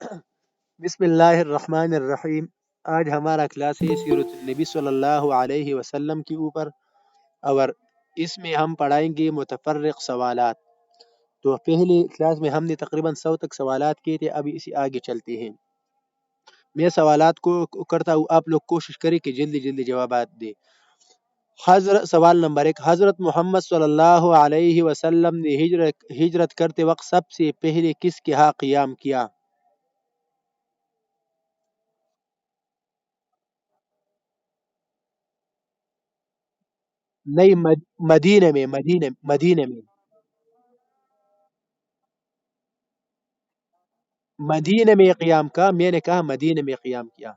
بسم اللہ الرحمن الرحیم۔ آج ہمارا کلاس ہے سیرت النبی صلی اللہ علیہ وسلم کے اوپر، اور اس میں ہم پڑھائیں گے متفرق سوالات۔ تو پہلے کلاس میں ہم نے تقریباً 100 تک سوالات کیے تھے، ابھی اسی آگے چلتے ہیں۔ میں سوالات کو کرتا ہوں، آپ لوگ کوشش کریں کہ جلدی جلدی جوابات دیں۔ سوال نمبر 1، حضرت محمد صلی اللہ علیہ وسلم نے ہجرت کرتے وقت سب سے پہلے کس کے ہاں قیام کیا؟ نہیں، مدینہ میں قیام کا، میں نے کہا مدینہ میں قیام کیا۔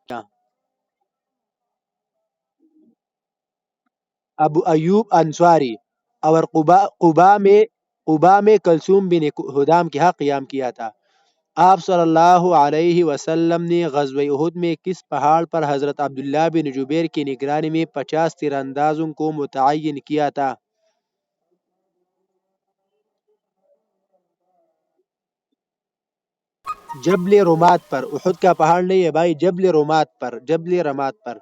کیا؟ ابو ایوب انصاری، اور قبا میں کلثوم بن ہدام کے ہاں قیام کیا تھا۔ آپ صلی اللہ علیہ وسلم نے غزوہ احد میں کس پہاڑ پر حضرت عبداللہ بن جبیر کی نگرانی میں 50 تیر اندازوں کو متعین کیا تھا؟ جبل رومات پر، احد کا پہاڑ نہیں ہے بھائی، جبل رومات پر۔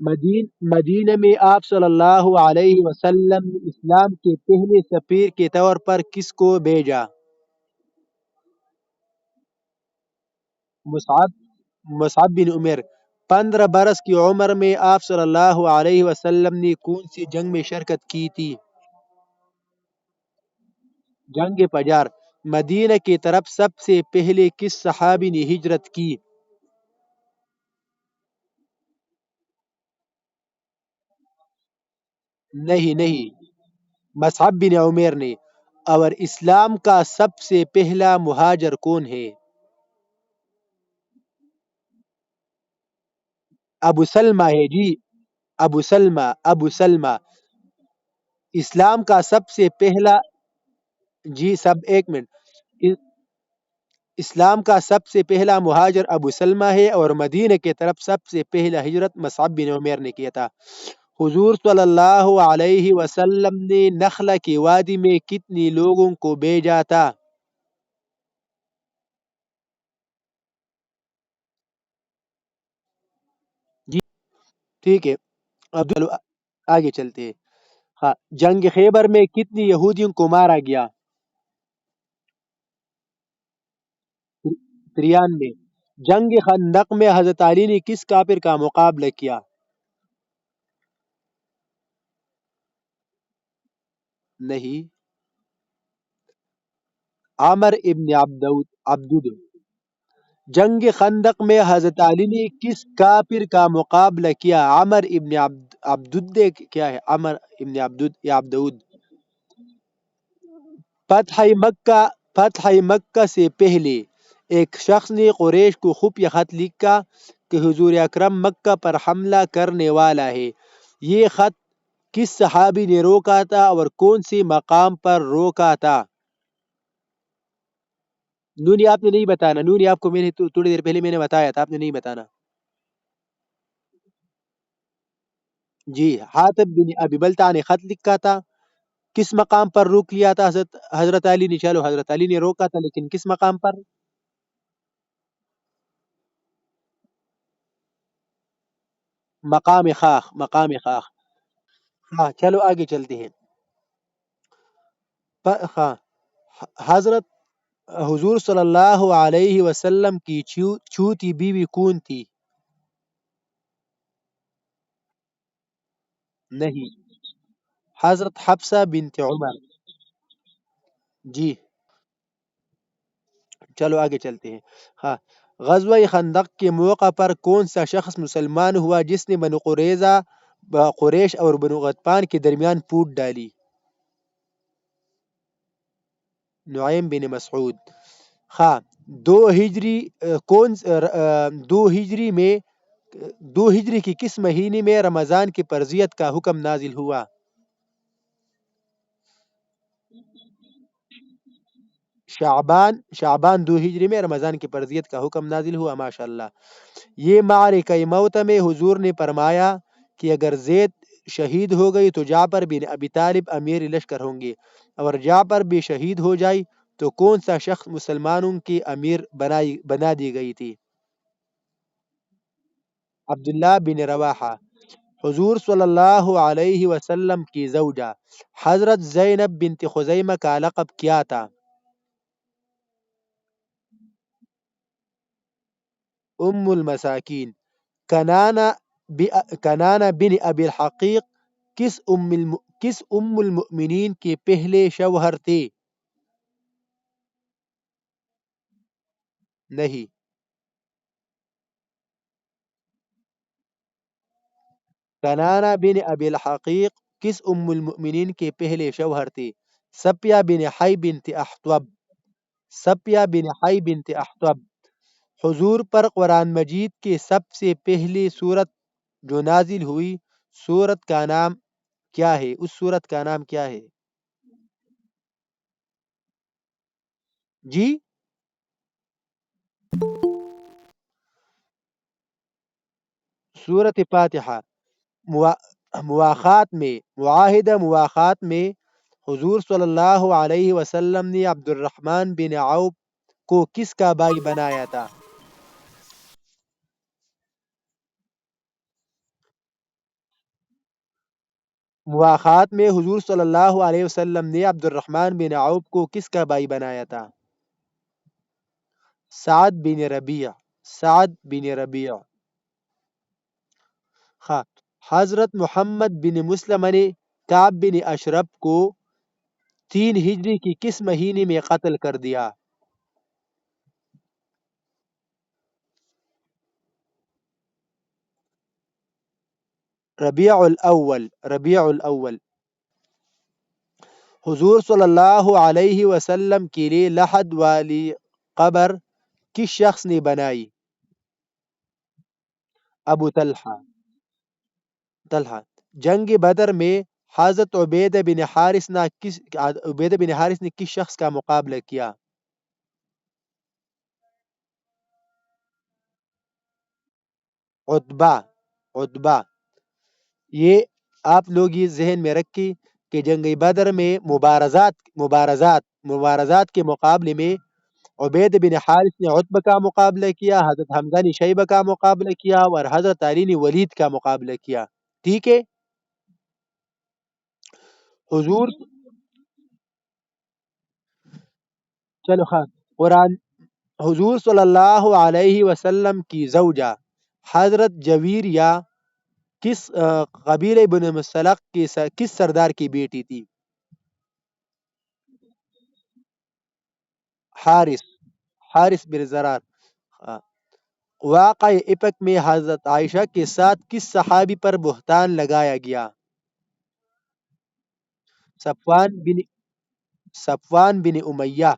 مدینہ میں آپ صلی اللہ علیہ وسلم نے اسلام کے پہلے سفیر کے طور پر کس کو بھیجا؟ مصعب مصعب بن عمر۔ 15 برس کی عمر میں آپ صلی اللہ علیہ وسلم نے کون سی جنگ میں شرکت کی تھی؟ جنگ فجار۔ مدینہ کی طرف سب سے پہلے کس صحابی نے ہجرت کی؟ نہیں، مصعب بن عمر نے۔ اور اسلام کا سب سے پہلا مہاجر کون ہے؟ ابو سلمہ ہے جی، ابو سلمہ۔ اسلام کا سب سے پہلا، جی سب ایک منٹ، اسلام کا سب سے پہلا مہاجر ابو سلمہ ہے، اور مدینہ کی طرف سب سے پہلا ہجرت مصعب بن عمر نے کیا تھا۔ حضور صلی اللہ علیہ وسلم نے نخلہ کی وادی میں کتنی لوگوں کو بھیجا تھا؟ جی ٹھیک ہے، اب چلو آگے چلتے ہیں۔ ہاں، جنگ خیبر میں کتنی یہودیوں کو مارا گیا؟ 93۔ جنگ خندق میں حضرت علی نے کس کافر کا مقابلہ کیا؟ نہیں، عامر ابن عبدود۔ جنگ خندق میں حضرت علی نے کس کافر کا مقابلہ کیا؟ عمر ابن عبدود، کیا ہے عمر ابن عبدود یا عبدود؟ فتح مکہ فتح مکہ سے پہلے ایک شخص نے قریش کو خفیہ خط لکھا کہ حضور اکرم مکہ پر حملہ کرنے والا ہے۔ یہ خط کس صحابی نے روکا تھا اور کون سے مقام پر روکا تھا؟ نونی آپ نے نہیں بتانا، نونی آپ کو میں نے تھوڑی دیر پہلے میں نے بتایا تھا، آپ نے نہیں بتانا۔ جی، حاتب بن ابی بلتع نے خط لکھا تھا، کس مقام پر روک لیا تھا حضرت علی نے؟ چلو حضرت علی نے روکا تھا، لیکن کس مقام پر؟ مقام خاخ۔ ہاں چلو آگے چلتے ہیں۔ ہاں، حضرت حضور صلی اللہ علیہ وسلم کی چھوٹی بیوی کون تھی؟ نہیں، حضرت حفصہ بنت عمر۔ جی چلو آگے چلتے ہیں۔ ہاں، غزوہ خندق کے موقع پر کون سا شخص مسلمان ہوا جس نے بنو قریش اور بنو غطفان کے درمیان پھوٹ ڈالی؟ نعیم بن مسعود۔ ہاں، دو ہجری میں دو ہجری کی کس مہینے میں رمضان کی فرضیت کا حکم نازل ہوا؟ شعبان 2 ہجری میں رمضان کی فرضیت کا حکم نازل ہوا، ماشاءاللہ۔ یہ معرکہ موت میں حضور نے فرمایا کہ اگر زید شہید ہو گئی تو جعفر بن ابی طالب امیر لشکر ہوں گے، اور جعفر بھی شہید ہو جائے تو کون سا شخص مسلمانوں کی امیر بنا دی گئی تھی؟ عبداللہ بن رواحہ۔ حضور صلی اللہ علیہ وسلم کی زوجہ حضرت زینب بنت خزیمہ کا لقب کیا تھا؟ ام المساکین۔ کنانہ کنانہ بن ابی الحقیق کس ام المؤمنین کے پہلے شوہر تھے؟ نہیں۔ کنانہ بن ابی الحقیق کس ام المؤمنین کے پہلے شوہر تھے؟ سپیہ بن حی بنت احطب۔ سپیہ بن حی بنت احطب۔ حضور پر قرآن مجید کی سب سے پہلی سورت جو نازل ہوئی، سورت کا نام کیا ہے؟ اس سورت کا نام کیا ہے؟ جی؟ سورت فاتحہ۔ مواخات میں معاہدہ مواخات میں حضور صلی اللہ علیہ وسلم نے عبد الرحمن بن عوف کو کس کا بھائی بنایا تھا؟ مواخات میں حضور صلی اللہ علیہ وسلم نے عبد الرحمن بن عوف کو کس کا بھائی بنایا تھا؟ سعد بن ربیع۔ سعد بن ربیع۔ خ حضرت محمد بن مسلمہ نے کعب بن اشرف کو 3 ہجری کی کس مہینے میں قتل کر دیا؟ ربیع الاول۔ ربیع الاول۔ حضور صلی اللہ علیہ وسلم کے لیے لحد والی قبر کس شخص نے بنائی؟ ابو طلحہ۔ طلحہ۔ جنگ بدر میں حضرت عبیدہ بن حارث نے کس شخص کا مقابلہ کیا؟ عتبہ۔ عتبہ۔ یہ آپ لوگ یہ ذہن میں رکھیں کہ جنگ بدر میں مبارزات کے مقابلے میں عبید بن حارث نے عتبہ کا مقابلہ کیا، حضرت حمزہ نے شیبہ کا مقابلہ کیا، اور حضرت علی نے ولید کا مقابلہ کیا۔ ٹھیک ہے؟ حضور چلو خان قرآن حضور صلی اللہ علیہ وسلم کی زوجہ حضرت جویریہ کس قبیلہ بن مسلق کی کس سردار کی بیٹی تھی؟ حارث۔ حارث بن زرار۔ واقع افک میں حضرت عائشہ کے ساتھ کس صحابی پر بہتان لگایا گیا؟ صفوان بن صفوان بن امیہ۔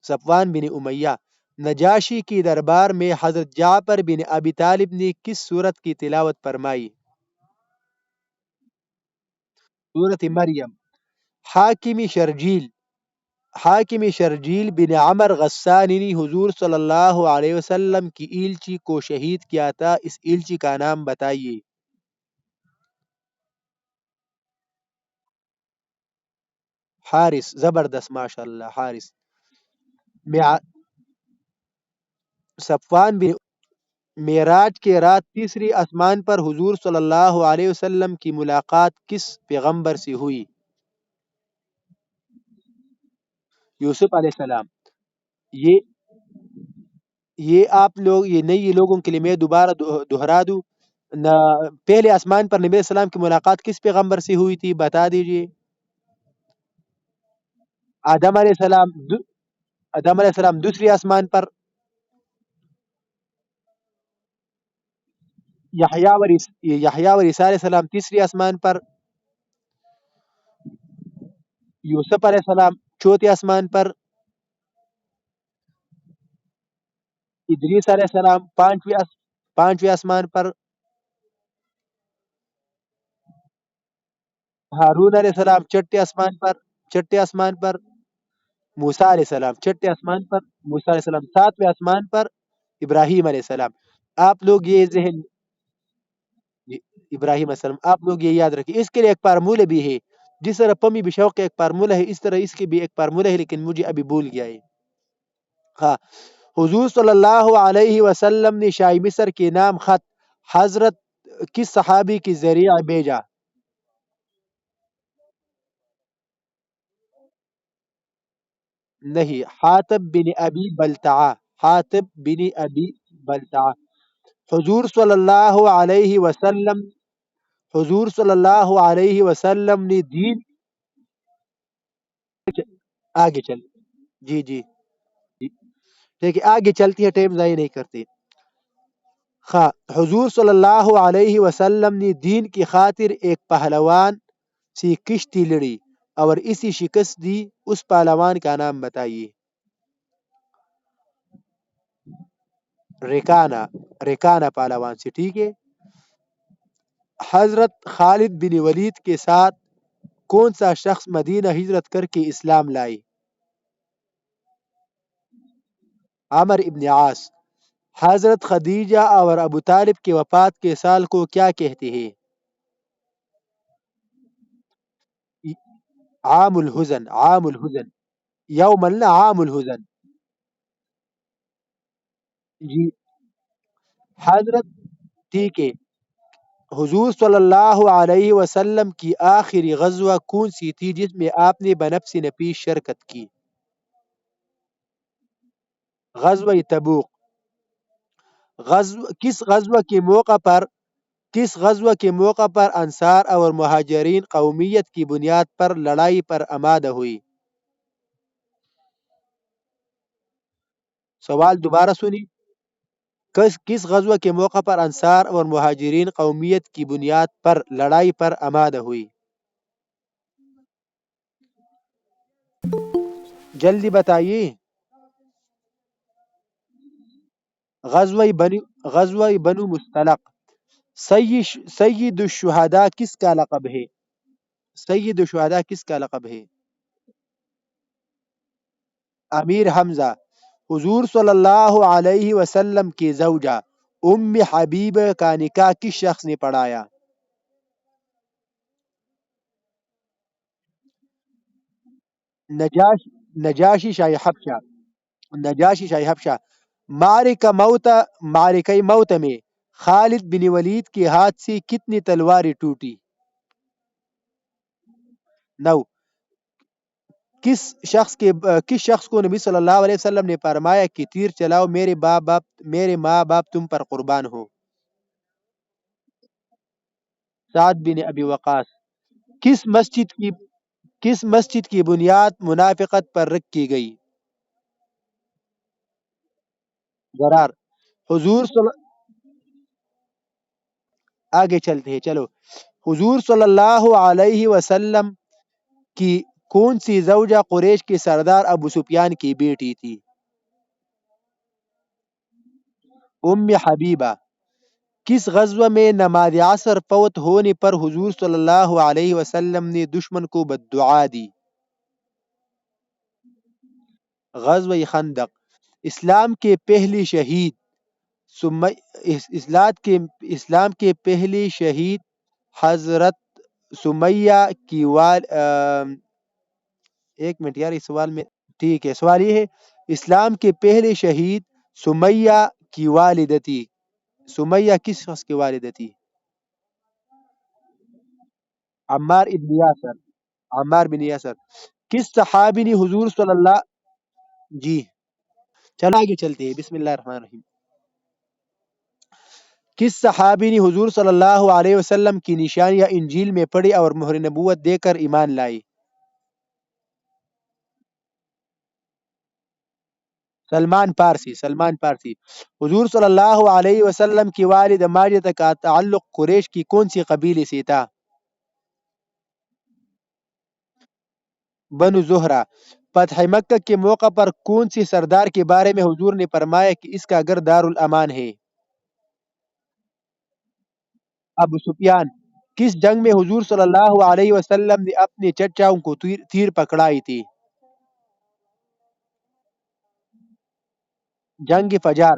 صفوان بن امیہ۔ نجاشی کی دربار میں حضرت جعفر بن ابی طالب نے کس سورت کی تلاوت فرمائی؟ سورت مریم۔ حاکم شرجیل بن عمر غسانی نے حضور صلی اللہ علیہ وسلم کی ایلچی کو شہید کیا تھا، اس ایلچی کا نام بتائیے۔ حارث۔ زبردست، ماشاء اللہ، حارث۔ مع- صفوان بن معراج کے رات تیسری آسمان پر حضور صلی اللہ علیہ وسلم کی ملاقات کس پیغمبر سے ہوئی؟ یوسف علیہ السلام۔ یہ آپ لوگ یہ نئی لوگوں کے لیے میں دوبارہ دہرا دوں پہلے آسمان پر نبی علیہ السلام کی ملاقات کس پیغمبر سے ہوئی تھی؟ بتا دیجئے۔ آدم علیہ السلام آدم علیہ السلام دوسری آسمان پر، یحییٰ و عیسیٰ علیہ السلام تیسری آسمان پر، یوسف علیہ السلام چوتھی آسمان پر، ادریس علیہ السلام پانچویں آسمان پر، ہارون علیہ السلام چھٹے آسمان پر، موسیٰ علیہ السلام چھٹے آسمان پر، موسیٰ علیہ السلام ساتویں آسمان پر، ابراہیم علیہ السلام۔ آپ لوگ ابراہیم علیہ السلام. آپ لوگ یہ یاد رکھیں. اس کے لیے ایک فارمولہ بھی ہے. جس طرح پمی بشوق کا ایک فارمولہ ہے اس طرح اس کی بھی ایک فارمولہ ہے لیکن مجھے ابھی بھول گیا ہے. ہاں. حضور صلی اللہ علیہ وسلم نے شاہ مصر کے نام خط حضرت کس صحابی کے ذریعہ بھیجا؟ نہیں، حاتب بن ابی بلتعہ. حاتب بن ابی بلتعہ. حضور صلی اللہ علیہ وسلم حضور صلی اللہ علیہ وسلم نے دین. آگے چل. جی جی جی. دیکھیے آگے چلتی ہے ٹائم ضائع نہیں کرتے. ہاں. حضور صلی اللہ علیہ وسلم نے دین کی خاطر ایک پہلوان سی کشتی لڑی اور اسی شکست دی. اس پہلوان کا نام بتائیے. ریکانا. ریکانا پہلوان سے. ٹھیک ہے. حضرت خالد بن ولید کے ساتھ کون سا شخص مدینہ ہجرت کر کے اسلام لائی؟ عمر ابن عاص. حضرت خدیجہ اور ابو طالب کے وفات کے سال کو کیا کہتے ہیں؟ عام الحزن. عام الحزن. یوم عام الحزن. جی. حضرت. ٹھیک ہے. حضور صلی اللہ علیہ وسلم کی آخری غزوہ کون سی تھی جس میں آپ نے بنفس نفیس شرکت کی؟ غزوہ تبوک. کس غزوہ کے موقع پر انصار اور مہاجرین قومیت کی بنیاد پر لڑائی پر آمادہ ہوئی؟ سوال دوبارہ سنی. کس غزوہ کے موقع پر انصار اور مہاجرین قومیت کی بنیاد پر لڑائی پر آمادہ ہوئی؟ جلدی بتائیے. غزوہ بنو مستلق. سید الشہداء کس کا لقب ہے؟ سید الشہداء کس کا لقب ہے؟ امیر حمزہ. حضور صلی اللہ علیہ وسلم کی زوجہ ام حبیبہ کا نکاح کس شخص نے پڑھایا؟ نجاش نجاشی شاہ حبشہ. نجاشی شاہ حبشہ. معرکہ موت میں خالد بن ولید کے ہاتھ سے کتنی تلواریں ٹوٹی؟ 9. کس شخص کو نبی صلی اللہ علیہ وسلم نے فرمایا کہ تیر چلاؤ میرے ماں باپ تم پر قربان ہو؟ سعد بن ابی وقاص. کس مسجد کی کس مسجد کی بنیاد منافقت پر رکھی گئی؟ ضرار. حضور صلی آگے چلتے ہیں چلو. حضور صلی اللہ علیہ وسلم کی کون سی زوجہ قریش کے سردار ابو سفیان کی بیٹی تھی؟ ام حبیبہ. کس غزوہ میں نماز عصر فوت ہونے پر حضور صلی اللہ علیہ وسلم نے دشمن کو بددعا دی؟ غزوہ خندق. اسلام کے پہلی شہید سمی... اسلام کے پہلی شہید حضرت سمیہ کی ایک منٹ یار اس سوال میں. ٹھیک ہے. سوال یہ ہے اسلام کے پہلے شہید سمیہ کی والدہ تھی. سمیہ کس شخص کی والدہ تھی؟ عمار ابن یاسر. عمار بن یاسر. کس صحابی نے حضور صلی اللہ. جی. چلو آگے چلتے ہیں. بسم اللہ الرحمن الرحیم. کس صحابی نے حضور صلی اللہ علیہ وسلم کی نشانیاں انجیل میں پڑھی اور مہر نبوت دے کر ایمان لائی؟ سلمان پارسی. سلمان پارسی. حضور صلی اللہ علیہ وسلم کی والد ماجدہ کا تعلق قریش کی کون سی قبیلے سے تھا؟ بنو زہرہ. فتح مکہ کے موقع پر کون سی سردار کے بارے میں حضور نے فرمایا کہ اس کا گھر دارالامان ہے؟ ابو سفیان. کس جنگ میں حضور صلی اللہ علیہ وسلم نے اپنے چچاؤں کو تیر پکڑائی تھی؟ جنگ فجار.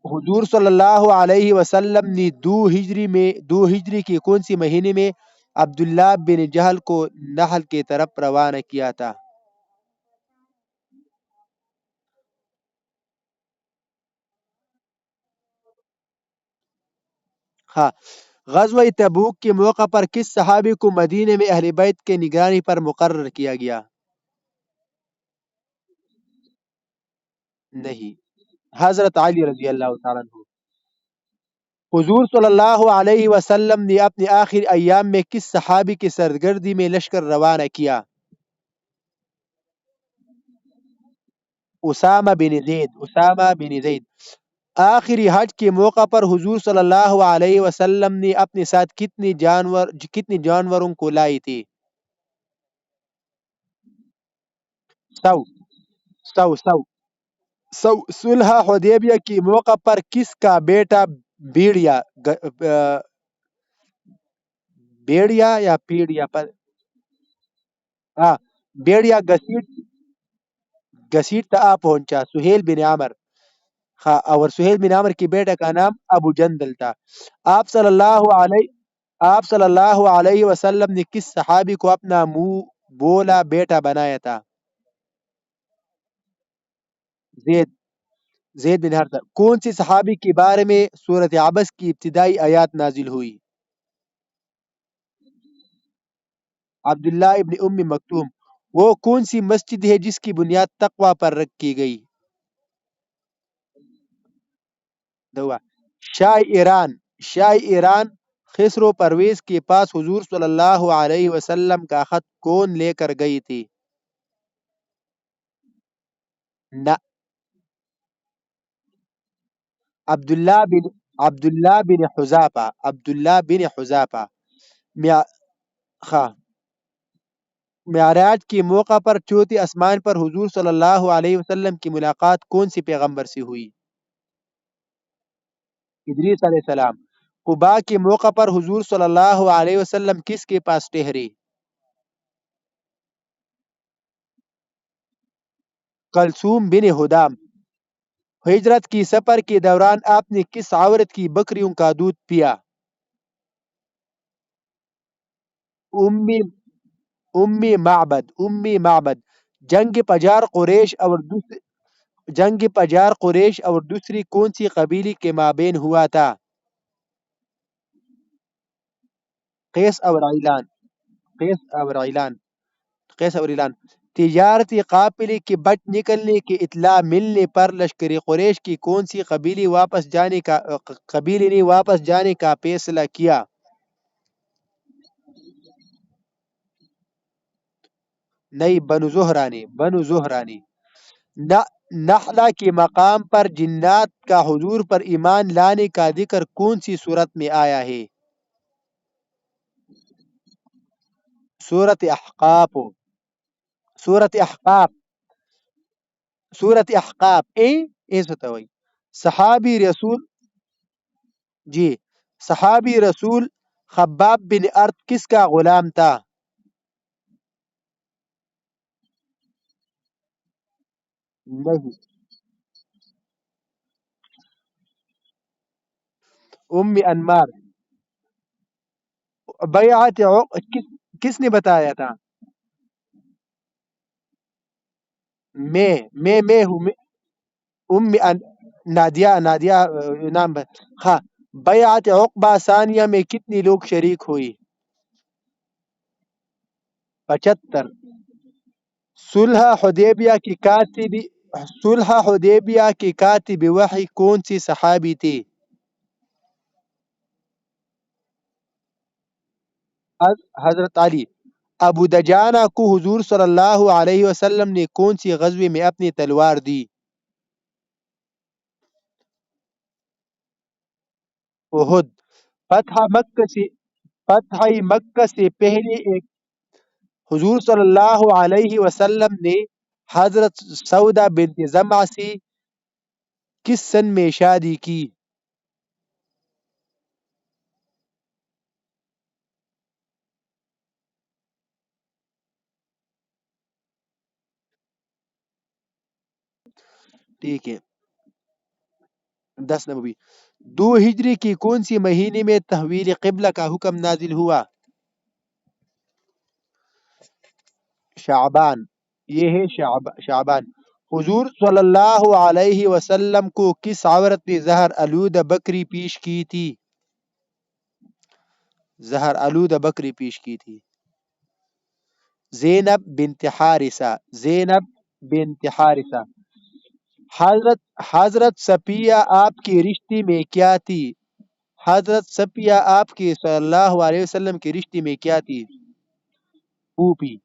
حضور صلی اللہ علیہ وسلم نے دو ہجری کی کون سی مہینے میں عبداللہ بن جہل کو نحل کی طرف روانہ کیا تھا؟ ہاں. غزوہ تبوک کے موقع پر کس صحابی کو مدینے میں اہل بیت کے نگرانی پر مقرر کیا گیا؟ نہیں، حضرت علی رضی اللہ تعالیٰ عنہ. حضور صلی اللہ علیہ وسلم نے اپنے آخر ایام میں کس صحابی کی سرگردی میں لشکر روانہ کیا؟ اسامہ بن زید. آخری حج کے موقع پر حضور صلی اللہ علیہ وسلم نے اپنے ساتھ کتنی جانوروں کو لائی تھی؟ سو سو. صلح حدیبیہ کے موقع پر کس کا بیٹا بیڑیا بیڑیا یا پیڑیا پر ہاں بیڑیا گسیٹ آ پہنچا؟ سہیل بن عامر. ہاں، اور سہیل بن عامر کی بیٹا کا نام ابو جندل تھا. آپ صلی اللہ علیہ آپ صلی اللہ علیہ وسلم نے کس صحابی کو اپنا منہ بولا بیٹا بنایا تھا؟ زید زید بن حارثہ. کون سی صحابی کے بارے میں سورت عبس کی ابتدائی آیات نازل ہوئی؟ عبداللہ ابن ام مکتوم. وہ کون سی مسجد ہے جس کی بنیاد تقوی پر رکھ کی گئی؟ دوا شاہ ایران خسرو پرویز کے پاس حضور صلی اللہ علیہ وسلم کا خط کون لے کر گئی تھی؟ نہ، عبداللہ بن عبداللہ بن حذافہ. مع... خواہ معراج کے موقع پر چوتھے آسمان پر حضور صلی اللہ علیہ وسلم کی ملاقات کون سی پیغمبر سے ہوئی؟ ادریس علیہ السلام. قباء کے موقع پر حضور صلی اللہ علیہ وسلم کس کے پاس ٹھہرے؟ کلثوم بن ہدام. ہجرت کی سفر کے دوران آپ نے کس عورت کی بکریوں کا دودھ پیا؟ امی امی معبد. جنگ پجار قریش اور دوسری کون سی قبیلی کے مابین ہوا تھا؟ قیس اور عیلان قیس اور عیلان قیس اور عیلان. تجارتی قافلے کے بچ نکلنے کی اطلاع ملنے پر لشکر قریش کی کون سی قبیلے نے واپس جانے کا فیصلہ کیا؟ نہیں، بنو زہرانی. نخلا کے مقام پر جنات کا حضور پر ایمان لانے کا ذکر کون سی صورت میں آیا ہے؟ سورت احقاف. سورت احقاف سورت احقاف ایسا تو وہی. صحابی رسول جی صحابی رسول خباب بن ارت کس کا غلام تھا؟ نہیں، ام انمار. کس نے بتایا تھا؟ میں ہوں ام ان- نادیہ نام ہاں. بیعت عقبہ ثانیہ میں کتنی لوگ شریک ہوئی؟ 75. صلح حدیبیہ کی کاتب وحی کون سی صحابی تھی؟ حضرت علی. ابو دجانہ کو حضور صلی اللہ علیہ وسلم نے کون سی غزوے میں اپنی تلوار دی؟ احد. فتح مکہ سے فتح مکہ سے پہلے حضور صلی اللہ علیہ وسلم نے حضرت سودا بنت زمعہ سے کس سن میں شادی کی؟ ٹھیک ہے. 10 نبوی. 2 ہجری کی کون سی مہینے میں تحویل قبلہ کا حکم نازل ہوا؟ شعبان. یہ ہے شعبان. حضور صلی اللہ علیہ وسلم کو کس عورت نے زہر آلود بکری پیش کی تھی؟ زہر آلود بکری پیش کی تھی. زینب بنت حارثہ. زینب بنت حارثہ. حضرت صفیہ آپ کی رشتے میں کیا تھی؟ حضرت صفیہ آپ کی صلی اللہ علیہ وسلم کی رشتے میں کیا تھی؟ پھوپھی.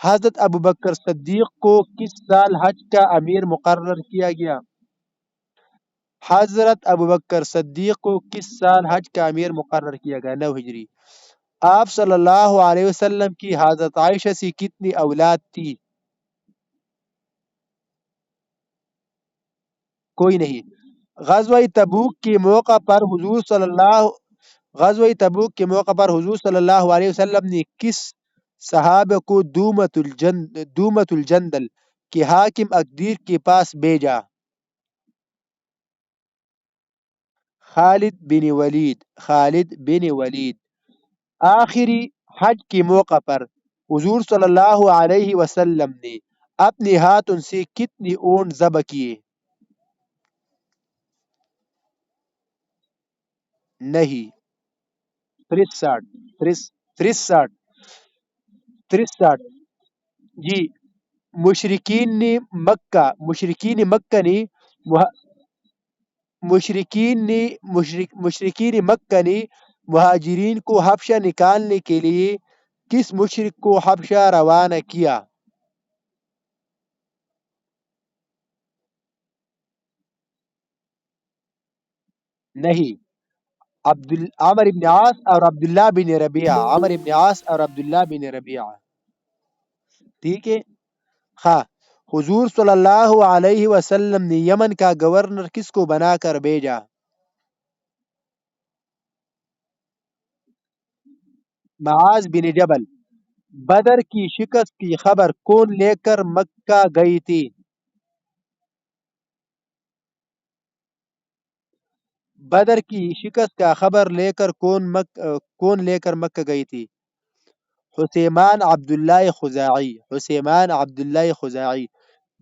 حضرت ابوبکر صدیق کو کس سال حج کا امیر مقرر کیا گیا؟ حضرت ابوبکر صدیق کو کس سال حج کا امیر مقرر کیا گیا؟ 9 ہجری. آپ صلی اللہ علیہ وسلم کی حضرت عائشہ سے کتنی اولاد تھی؟ کوئی نہیں. غزوہ تبوک کے موقع پر حضور صلی اللہ غزوہ تبوک کے موقع پر حضور صلی اللہ علیہ وسلم نے کس صحابہ کو دومت الجندل کے حاکم اقدیر کے پاس بھیجا؟ خالد بن ولید. خالد بن ولید. آخری حج کے موقع پر حضور صلی اللہ علیہ وسلم نے اپنے ہاتھوں سے کتنی اونٹ ذبح کیے؟ نہیں. 63. 63. 63. جی. مشرقین نے مکہ نے مہا- مشرقین مکہ نے مہاجرین کو حبشہ نکالنے کے لیے کس مشرق کو حبشہ روانہ کیا؟ نہیں. عمر بن عاص اور عبداللہ بن ربیعہ. عمر بن عاص اور عبداللہ بن ربیعہ. ٹھیک ہے. ہاں. حضور صلی اللہ علیہ وسلم نے یمن کا گورنر کس کو بنا کر بھیجا؟ معاذ بن جبل. بدر کی شکست کی خبر کون لے کر مکہ گئی تھی؟ بدر کی شکست کا خبر لے کر کون لے کر مکہ گئی تھی؟ حسیمان عبداللہ خزاعی. حسیمان عبداللہ خزاعی.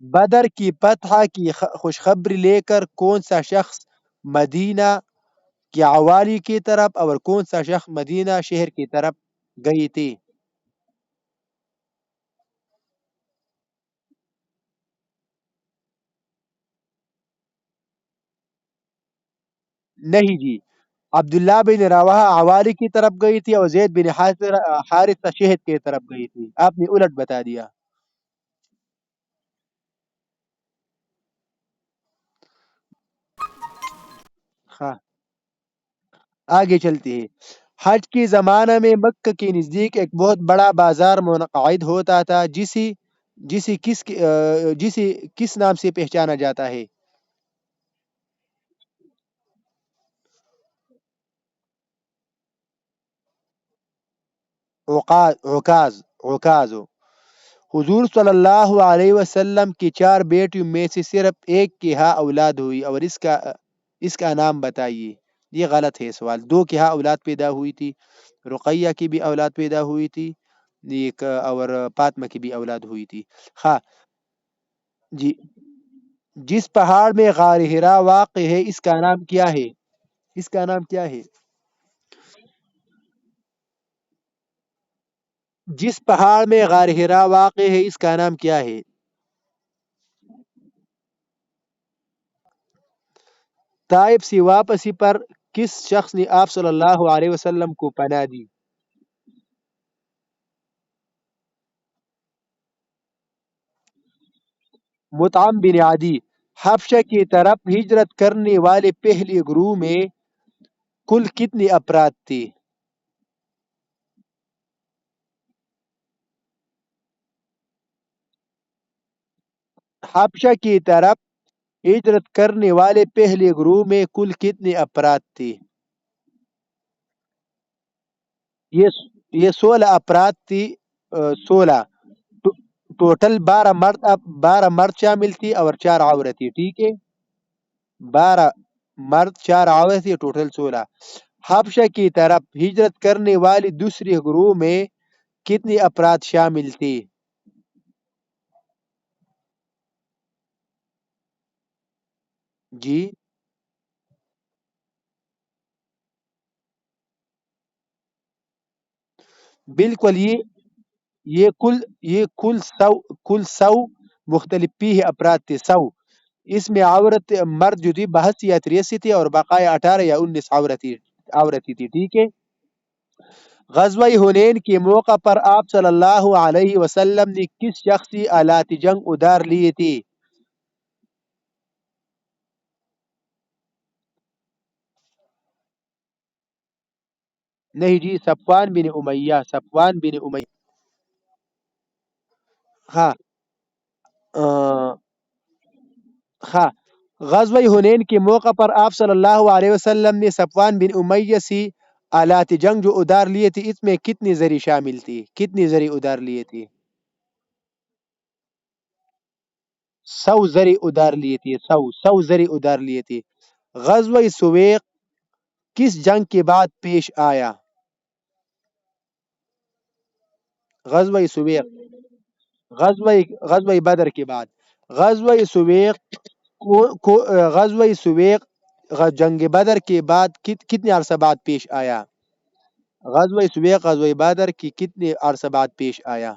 بدر کی فتح کی خوشخبری لے کر کون سا شخص مدینہ کی عوالی کی طرف اور کون سا شخص مدینہ شہر کی طرف گئی تھی؟ نہیں جی. عبداللہ بن رواحہ عوالی کی طرف گئی تھی اور زید بن حارثہ شہد کی طرف گئی تھی. آپ نے الٹ بتا دیا. ہاں. آگے چلتے ہیں. حج کے زمانہ میں مکہ کے نزدیک ایک بہت بڑا بازار منعقد ہوتا تھا جسے کس نام سے پہچانا جاتا ہے؟ عکاظ. حضور صلی اللہ علیہ وسلم کی 4 بیٹیوں میں سے صرف ایک کی ہاں اولاد ہوئی اور اس کا نام بتائیے. یہ غلط ہے سوال. 2 کی ہاں اولاد پیدا ہوئی تھی. رقیہ کی بھی اولاد پیدا ہوئی تھی. ایک اور فاطمہ کی بھی اولاد ہوئی تھی. ہاں. جی. جس پہاڑ میں غار ہرا واقع ہے اس کا نام کیا ہے؟ اس کا نام کیا ہے؟ جس پہاڑ میں غار ہرا واقع ہے اس کا نام کیا ہے؟ طائف سے واپسی پر کس شخص نے آپ صلی اللہ علیہ وسلم کو پناہ دی؟ مطعم بن عدی. حبشہ کی طرف ہجرت کرنے والے پہلے گروہ میں کل کتنے افراد تھے؟ حبشہ کی طرف ہجرت کرنے والے پہلے گروہ میں کل کتنے افراد تھے؟ یہ یہ 16 افراد تھی. 16. ٹوٹل 12 مرد شامل تھی اور 4 عورتیں. ٹھیک ہے. 12. مرد 4 عورت تھی، ٹوٹل 16۔ حبشہ کی طرف ہجرت کرنے والی دوسری گروہ میں کتنی افراد شامل تھی؟ جی بالکل، یہ کل 100 مختلف فیہ افراد تھے، 100۔ اس میں مرد جو تھی بہت یا 83 تھی، اور بقایا 18 یا 19 عورتیں تھی، ٹھیک ہے۔ غزوہ حنین کے موقع پر آپ صلی اللہ علیہ وسلم نے کس شخصی آلات جنگ ادھار لیے تھے؟ نہیں جی، صفوان بن امیہ، صفوان بن امیہ۔ ہاں ہاں، غزوہ حنین کے موقع پر آپ صلی اللہ علیہ وسلم نے صفوان بن امیہ سے آلات جنگ جو ادھار لیے تھے، اس میں کتنی زری شامل تھی؟ کتنی زری ادھار لیے تھے؟ 100 زری ادھار لیے تھے، 100 زری ادھار لیے تھے۔ غزوہ سویق کس جنگ کے بعد پیش آیا؟ غزوہ سویق، غزوہ غزوہ بدر کے بعد۔ غزوہ سویق غزوہ سویق جنگ بدر کے بعد کتنے عرصہ بعد پیش آیا؟ غزوہ سویق غزوہ بدر کی کتنے عرصہ بعد پیش آیا؟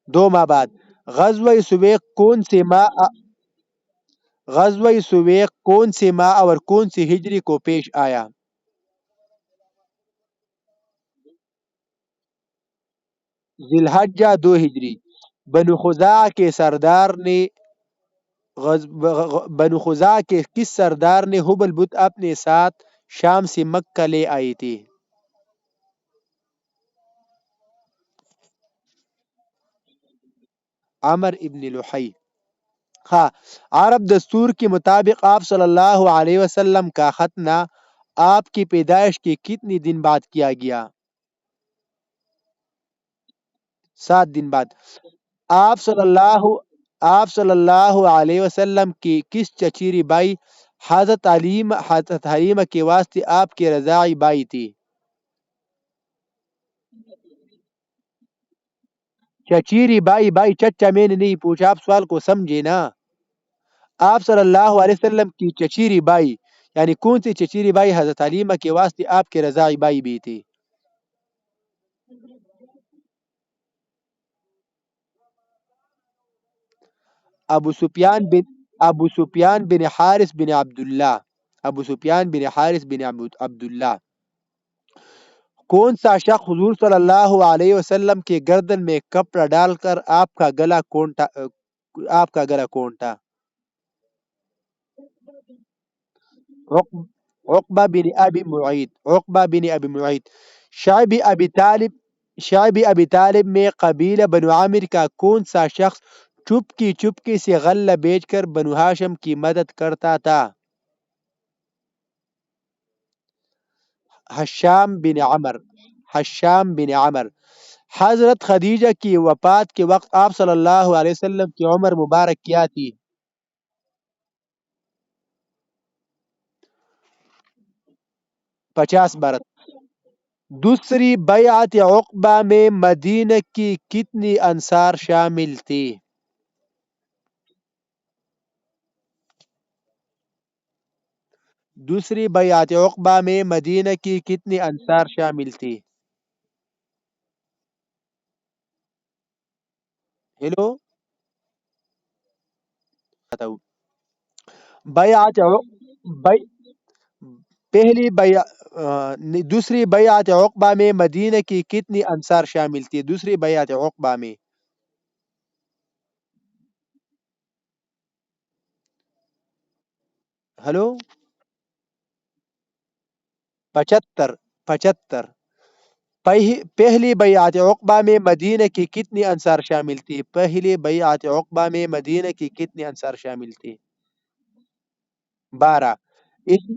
2 ماہ بعد۔ غزوہ سویق غزوہ سویق کون سے ماہ اور کون سی ہجری کو پیش آیا؟ ذی الحجہ 2 ہجری۔ بنو خزاعہ کے سردار نے بنو خزاعہ کے کس سردار نے حبل بت اپنے ساتھ شام سے مکہ لے آئی تھی؟ عمر ابن لحی۔ ہاں، عرب دستور کے مطابق آپ صلی اللہ علیہ وسلم کا ختنہ آپ کی پیدائش کے کتنی دن بعد کیا گیا؟ 7 دن بعد۔ آپ صلی اللہ آپ صلی اللہ علیہ وسلم کی کس چچیری بائی حضرت حلیمہ کے واسطے آپ کی رضاعی بائی تھی؟ چچیری بائی چچا میں نے نہیں پوچھا، آپ سوال کو سمجھے نا۔ آپ صلی اللہ علیہ وسلم کی چچیری بائی، یعنی کون سی چچیری بائی حضرت حلیمہ کے واسطے آپ کے رضاعی بائی بھی تھی؟ ابو سفیان بن حارث بن عبداللہ، ابو سفیان بن حارث بن عبداللہ۔ کون سا شخص حضور صلی اللہ علیہ وسلم کے گردن میں کپڑا ڈال کر آپ کا گلا کونٹا؟ عق- عقبہ بن ابی معیط۔ شعب ابی طالب شعب ابی طالب میں قبیلہ بنو عامر کا کون سا شخص چپکی سے غلہ بیچ کر بنو ہاشم کی مدد کرتا تھا؟ حشام بن عمر۔ حضرت خدیجہ کی وفات کے وقت آپ صلی اللہ علیہ وسلم کی عمر مبارک کیا تھی؟ 50 برس۔ دوسری بیعت عقبہ میں مدینہ کی کتنی انصار شامل تھی؟ دوسری بیعت عقبہ میں مدینہ کی کتنی انصار شامل تھی؟ ہیلو، بتاؤ۔ بیعت عق- بی- پہلی دوسری بیعت عقبہ میں مدینہ کی کتنی انصار شامل تھی؟ دوسری بیعت عقبہ میں۔ ہلو، 75، 75۔ پہلی بیعت عقبہ میں مدینہ کی کتنی انصار شامل تھی؟ پہلی بیعت عقبہ میں مدینہ کی کتنی انصار شامل تھی؟ 12۔ اس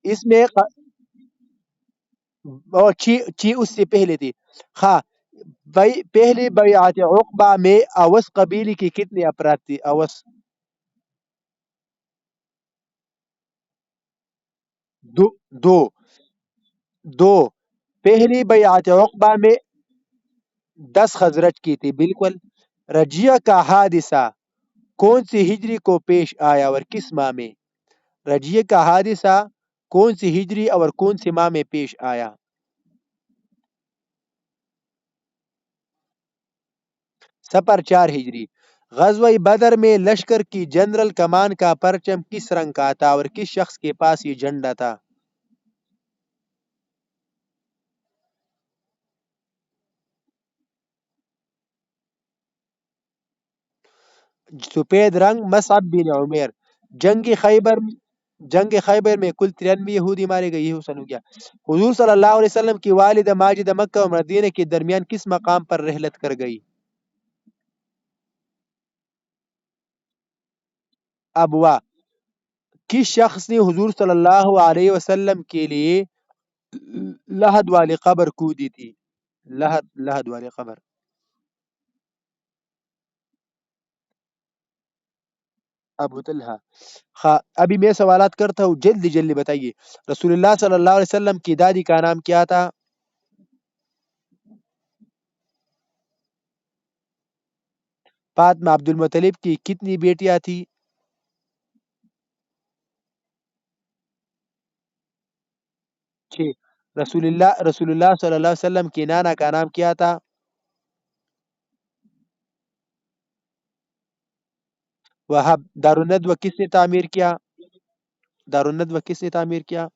اس میں چھ اس سے پہلے تھی۔ ہاں، پہلی بیعت عقبہ میں اوس قبیلے کی کتنی افراد تھی؟ اوس دو دو دو پہلی بیعت عقبہ میں 10 خزرج کی تھی بالکل. رجیہ کا حادثہ کون سی ہجری کو پیش آیا اور کس ماہ میں؟ رجیہ کا حادثہ کون سی ہجری اور کون سی ماہ میں پیش آیا؟ سپر 4 ہجری. غزوہ بدر میں لشکر کی جنرل کمان کا پرچم کس رنگ کا تھا اور کس شخص کے پاس یہ جھنڈا تھا؟ سفید رنگ مصعب بن عمیر. جنگ خیبر جنگ خیبر میں کل 93 یہودی مارے گئے. یہ حسن ہو گیا. حضور صلی اللہ علیہ وسلم کی والدہ ماجدہ مکہ و مدینہ کے درمیان کس مقام پر رحلت کر گئی؟ ابوا. کس شخص نے حضور صلی اللہ علیہ وسلم کے لیے لحد والی قبر کودی تھی؟ لحد والی قبر. ابو طلحہ. ابھی میں سوالات کرتا ہوں، جلدی جلدی بتائیے. رسول اللہ صلی اللہ علیہ وسلم کی دادی کا نام کیا تھا؟ فاطمہ. عبد المطلب کی کتنی بیٹیاں تھی؟ 6. رسول اللہ صلی اللہ علیہ وسلم کی نانا کا نام کیا تھا؟ وہب. دارالندوہ کس نے تعمیر کیا؟